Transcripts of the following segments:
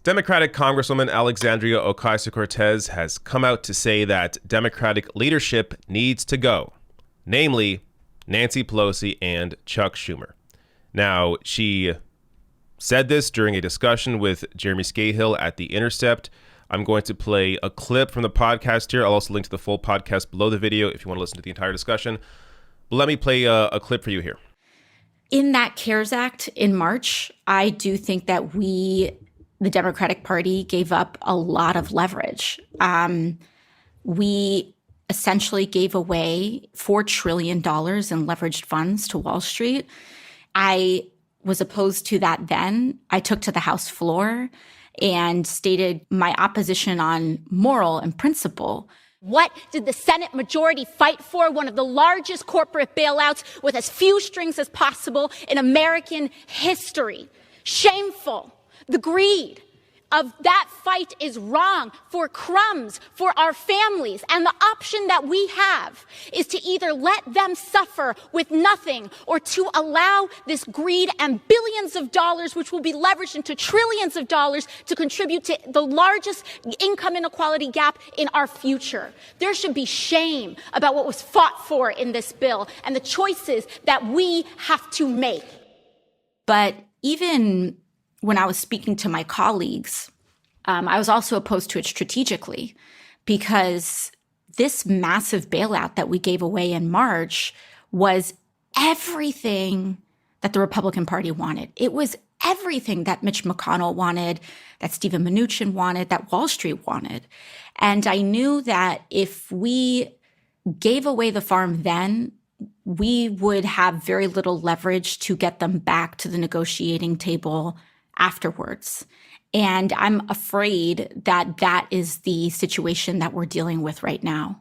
Democratic Congresswoman Alexandria Ocasio-Cortez has come out to say that Democratic leadership needs to go, namely Nancy Pelosi and Chuck Schumer. Now, she said this during a discussion with Jeremy Scahill at The Intercept. I'm going to play a clip from the podcast here. I'll also link to the full podcast below the video if you want to listen to the entire discussion. But let me play a clip for you here. In that CARES Act in March, I do think that the Democratic Party, gave up a lot of leverage. We essentially gave away $4 trillion in leveraged funds to Wall Street. I was opposed to that then. I took to the House floor and stated my opposition on moral and principle. What did the Senate majority fight for? One of the largest corporate bailouts with as few strings as possible in American history. Shameful. The greed of that fight is wrong for crumbs, for our families. And the option that we have is to either let them suffer with nothing or to allow this greed and billions of dollars, which will be leveraged into trillions of dollars, to contribute to the largest income inequality gap in our future. There should be shame about what was fought for in this bill and the choices that we have to make. But even when I was speaking to my colleagues, I was also opposed to it strategically because this massive bailout that we gave away in March was everything that the Republican Party wanted. It was everything that Mitch McConnell wanted, that Steven Mnuchin wanted, that Wall Street wanted. And I knew that if we gave away the farm then, we would have very little leverage to get them back to the negotiating table afterwards. And I'm afraid that that is the situation that we're dealing with right now.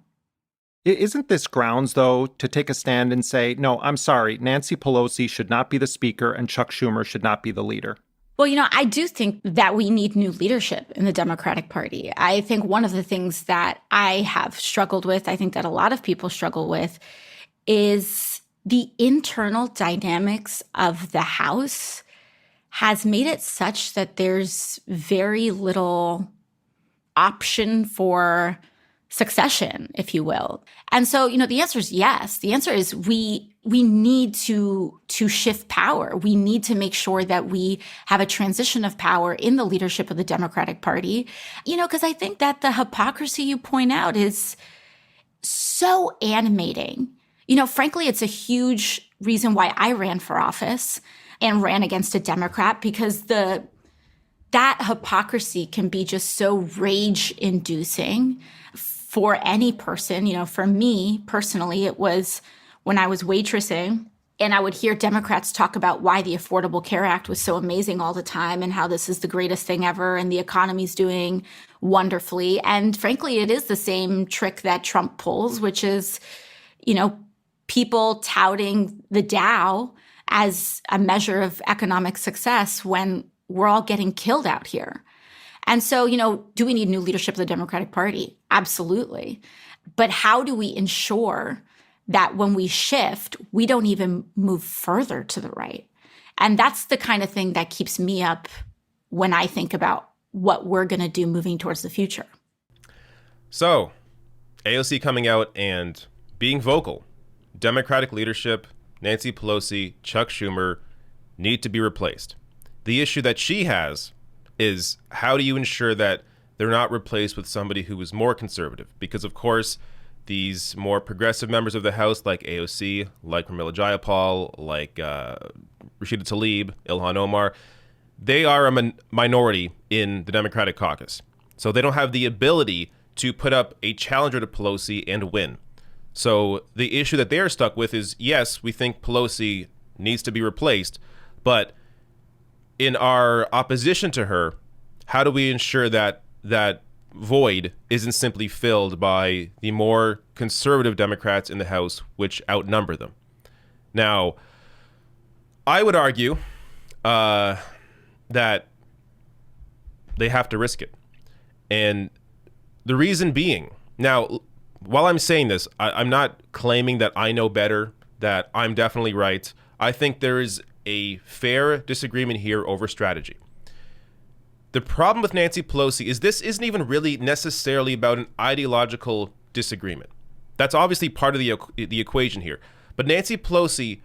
Isn't this grounds, though, to take a stand and say, no, I'm sorry, Nancy Pelosi should not be the speaker and Chuck Schumer should not be the leader? Well, I do think that we need new leadership in the Democratic Party. I think one of the things that I have struggled with, I think that a lot of people struggle with, is the internal dynamics of the House has made it such that there's very little option for succession, if you will. And so, the answer is yes. The answer is we need to shift power. We need to make sure that we have a transition of power in the leadership of the Democratic Party, because I think that the hypocrisy you point out is so animating. Frankly, it's a huge reason why I ran for office and ran against a Democrat, because that hypocrisy can be just so rage-inducing for any person. For me personally, it was when I was waitressing and I would hear Democrats talk about why the Affordable Care Act was so amazing all the time and how this is the greatest thing ever and the economy's doing wonderfully. And frankly, it is the same trick that Trump pulls, which is, people touting the Dow as a measure of economic success when we're all getting killed out here. And so, do we need new leadership of the Democratic Party? Absolutely. But how do we ensure that when we shift, we don't even move further to the right? And that's the kind of thing that keeps me up when I think about what we're going to do moving towards the future. So, AOC coming out and being vocal. Democratic leadership, Nancy Pelosi, Chuck Schumer need to be replaced. The issue that she has is, how do you ensure that they're not replaced with somebody who is more conservative? Because, of course, these more progressive members of the House, like AOC, like Pramila Jayapal, like Rashida Tlaib, Ilhan Omar, they are a minority in the Democratic caucus. So they don't have the ability to put up a challenger to Pelosi and win. So the issue that they are stuck with is, yes, we think Pelosi needs to be replaced, but in our opposition to her, how do we ensure that that void isn't simply filled by the more conservative Democrats in the House, which outnumber them? Now, I would argue that they have to risk it. And the reason being, now, while I'm saying this, I'm not claiming that I know better, that I'm definitely right. I think there is a fair disagreement here over strategy. The problem with Nancy Pelosi is this isn't even really necessarily about an ideological disagreement. That's obviously part of the equation here. But Nancy Pelosi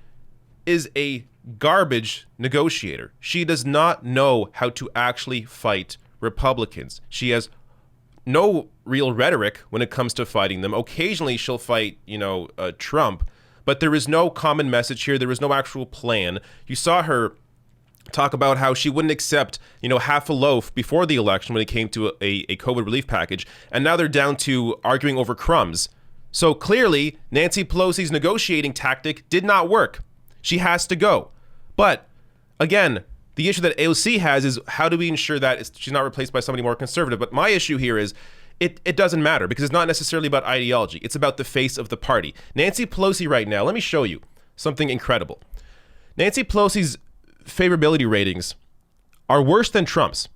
is a garbage negotiator. She does not know how to actually fight Republicans. She has no real rhetoric when it comes to fighting them. Occasionally she'll fight, Trump, but there is no common message here. There is no actual plan. You saw her talk about how she wouldn't accept, half a loaf before the election when it came to a COVID relief package. And now they're down to arguing over crumbs. So clearly, Nancy Pelosi's negotiating tactic did not work. She has to go. But again, the issue that AOC has is how do we ensure that she's not replaced by somebody more conservative? But my issue here is it doesn't matter because it's not necessarily about ideology. It's about the face of the party. Nancy Pelosi right now, let me show you something incredible. Nancy Pelosi's favorability ratings are worse than Trump's.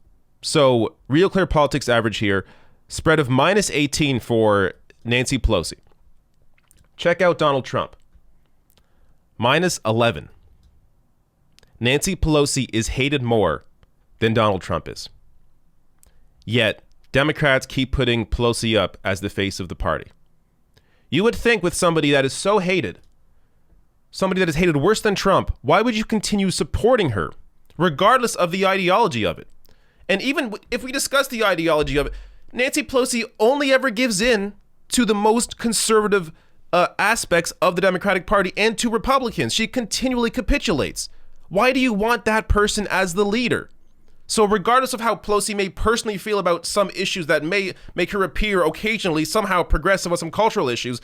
So Real Clear Politics average here, spread of -18 for Nancy Pelosi. Check out Donald Trump. -11. Nancy Pelosi is hated more than Donald Trump is. Yet, Democrats keep putting Pelosi up as the face of the party. You would think with somebody that is so hated, somebody that is hated worse than Trump, why would you continue supporting her, regardless of the ideology of it? And even if we discuss the ideology of it, Nancy Pelosi only ever gives in to the most conservative aspects of the Democratic Party and to Republicans. She continually capitulates. Why do you want that person as the leader? So regardless of how Pelosi may personally feel about some issues that may make her appear occasionally somehow progressive on some cultural issues,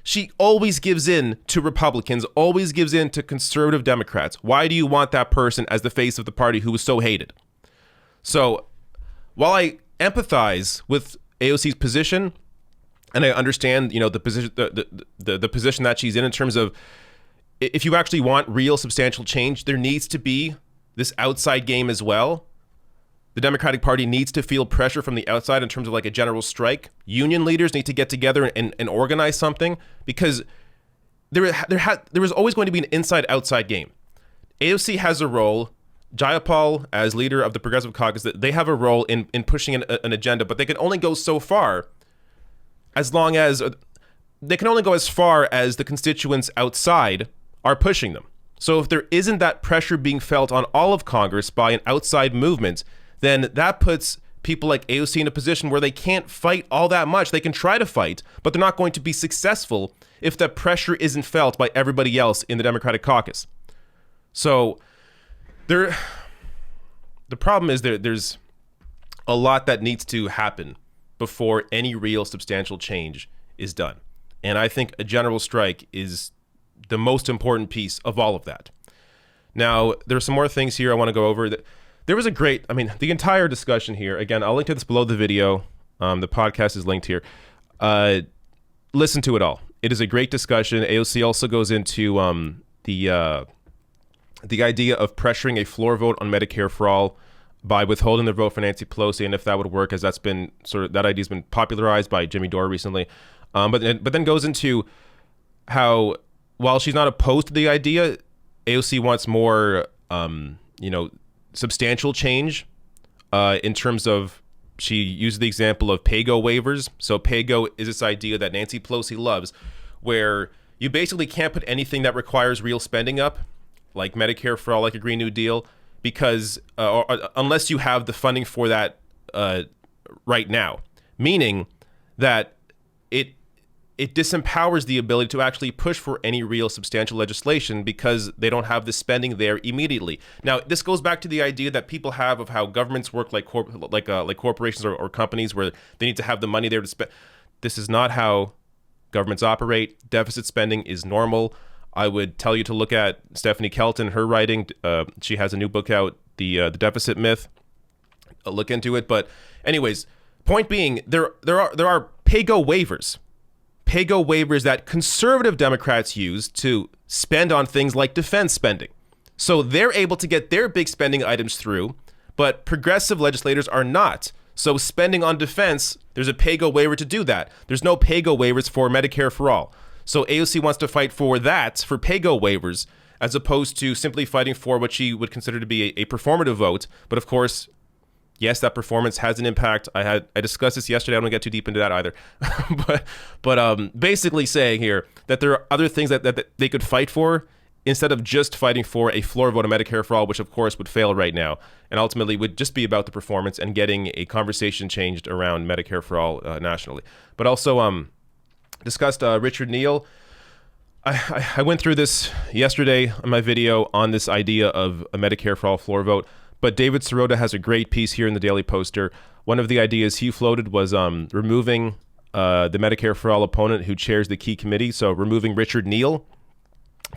she always gives in to Republicans, always gives in to conservative Democrats. Why do you want that person as the face of the party who is so hated? So while I empathize with AOC's position, and I understand, the position, the position that she's in terms of if you actually want real substantial change, there needs to be this outside game as well. The Democratic Party needs to feel pressure from the outside in terms of like a general strike. Union leaders need to get together and organize something because there is always going to be an inside-outside game. AOC has a role. Jayapal, as leader of the Progressive Caucus, they have a role in pushing an agenda, but they can only go so far as far as the constituents outside are pushing them. So if there isn't that pressure being felt on all of Congress by an outside movement, then that puts people like AOC in a position where they can't fight all that much. They can try to fight, but they're not going to be successful if that pressure isn't felt by everybody else in the Democratic caucus. So the problem is there's a lot that needs to happen before any real substantial change is done. And I think a general strike is the most important piece of all of that. Now, there are some more things here I want to go over. There was the entire discussion here, again, I'll link to this below the video. The podcast is linked here. Listen to it all. It is a great discussion. AOC also goes into the idea of pressuring a floor vote on Medicare for all by withholding the vote for Nancy Pelosi, and if that would work, as that idea's been popularized by Jimmy Dore recently. But then goes into how, while she's not opposed to the idea, AOC wants more, substantial change in terms of, she used the example of PAYGO waivers. So PAYGO is this idea that Nancy Pelosi loves, where you basically can't put anything that requires real spending up, like Medicare for all, like a Green New Deal, because unless you have the funding for that right now, meaning that it disempowers the ability to actually push for any real substantial legislation because they don't have the spending there immediately. Now, this goes back to the idea that people have of how governments work like corporations or companies, where they need to have the money there to spend. This is not how governments operate. Deficit spending is normal. I would tell you to look at Stephanie Kelton, her writing. She has a new book out, The Deficit Myth. Look into it. But anyways, point being, there are PAYGO waivers. PAYGO waivers that conservative Democrats use to spend on things like defense spending. So they're able to get their big spending items through, but progressive legislators are not. So spending on defense, there's a PAYGO waiver to do that. There's no PAYGO waivers for Medicare for all. So AOC wants to fight for that, for PAYGO waivers, as opposed to simply fighting for what she would consider to be a performative vote. But of course, Yes, that performance has an impact. I discussed this yesterday. I don't get too deep into that either. but basically saying here that there are other things that they could fight for instead of just fighting for a floor vote on Medicare for all, which of course would fail right now, and ultimately would just be about the performance and getting a conversation changed around Medicare for all nationally. But also discussed Richard Neal. I went through this yesterday on my video on this idea of a Medicare for all floor vote, but David Sirota has a great piece here in the Daily Poster. One of the ideas he floated was removing the Medicare for all opponent who chairs the key committee, so removing Richard Neal,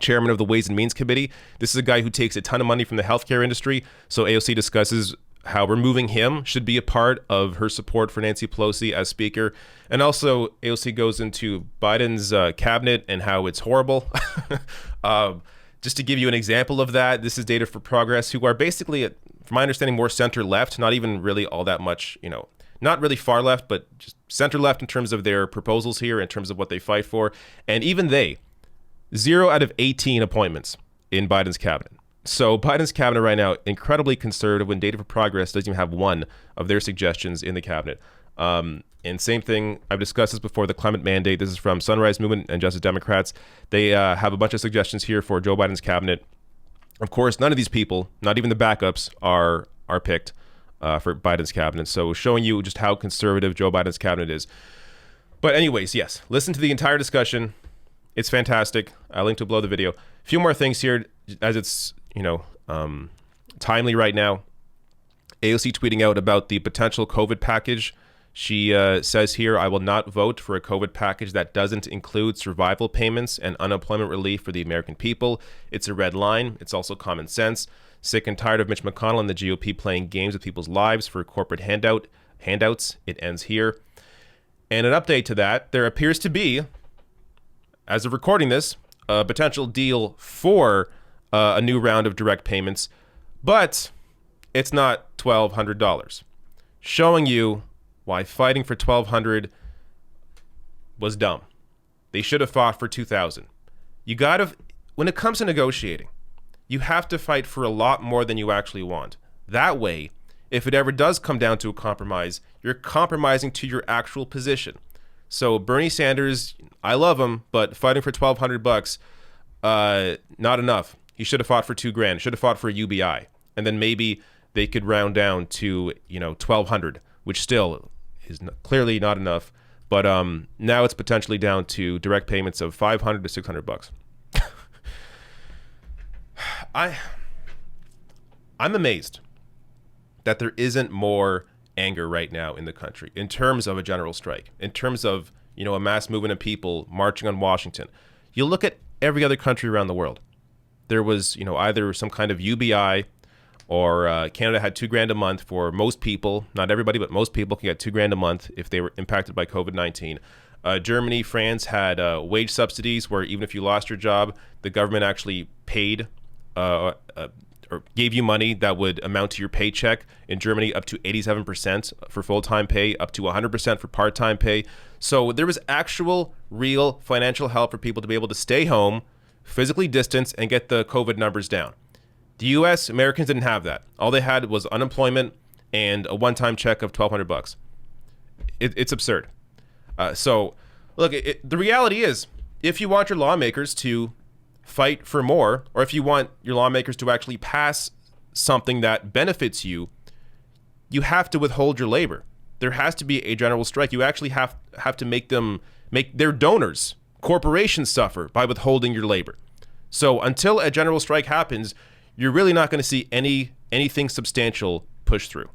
chairman of the Ways and Means Committee. This is a guy who takes a ton of money from the healthcare industry, so AOC discusses how removing him should be a part of her support for Nancy Pelosi as Speaker. And also, AOC goes into Biden's cabinet and how it's horrible. Just to give you an example of that, this is Data for Progress, who are basically, from my understanding, more center-left, not even really all that much, not really far left, but just center-left in terms of their proposals here, in terms of what they fight for. And even they, 0 out of 18 appointments in Biden's cabinet. So Biden's cabinet right now, incredibly conservative, when Data for Progress doesn't even have one of their suggestions in the cabinet. And same thing, I've discussed this before, the climate mandate. This is from Sunrise Movement and Justice Democrats. They have a bunch of suggestions here for Joe Biden's cabinet. Of course, none of these people, not even the backups, are picked for Biden's cabinet. So showing you just how conservative Joe Biden's cabinet is. But anyways, yes, listen to the entire discussion. It's fantastic. I'll link to below the video. A few more things here as it's, timely right now. AOC tweeting out about the potential COVID package. She says here, I will not vote for a COVID package that doesn't include survival payments and unemployment relief for the American people. It's a red line. It's also common sense. Sick and tired of Mitch McConnell and the GOP playing games with people's lives for corporate handouts. It ends here. And an update to that, there appears to be, as of recording this, a potential deal for a new round of direct payments, but it's not $1,200. Showing you why fighting for $1,200 was dumb. They should have fought for $2,000. You gotta, when it comes to negotiating, you have to fight for a lot more than you actually want. That way, if it ever does come down to a compromise, you're compromising to your actual position. So Bernie Sanders, I love him, but fighting for $1,200, not enough. He should have fought for $2,000. Should have fought for a UBI, and then maybe they could round down to $1,200, which still is clearly not enough. But now it's potentially down to direct payments of $500 to $600. I'm amazed that there isn't more anger right now in the country in terms of a general strike, in terms of a mass movement of people marching on Washington. You look at every other country around the world. There was either some kind of UBI, or Canada had $2,000 a month for most people. Not everybody, but most people can get $2,000 a month if they were impacted by COVID-19. Germany, France had wage subsidies where even if you lost your job, the government actually paid or gave you money that would amount to your paycheck. In Germany, up to 87% for full-time pay, up to 100% for part-time pay. So there was actual, real financial help for people to be able to stay home, physically distance, and get the COVID numbers down. The U.S., Americans didn't have that. All they had was unemployment and a one-time check of $1,200. It's absurd. So, look, the reality is, if you want your lawmakers to fight for more, or if you want your lawmakers to actually pass something that benefits you, you have to withhold your labor. There has to be a general strike. You actually have to make their donors, corporations, suffer by withholding your labor. So until a general strike happens, you're really not going to see anything substantial push through.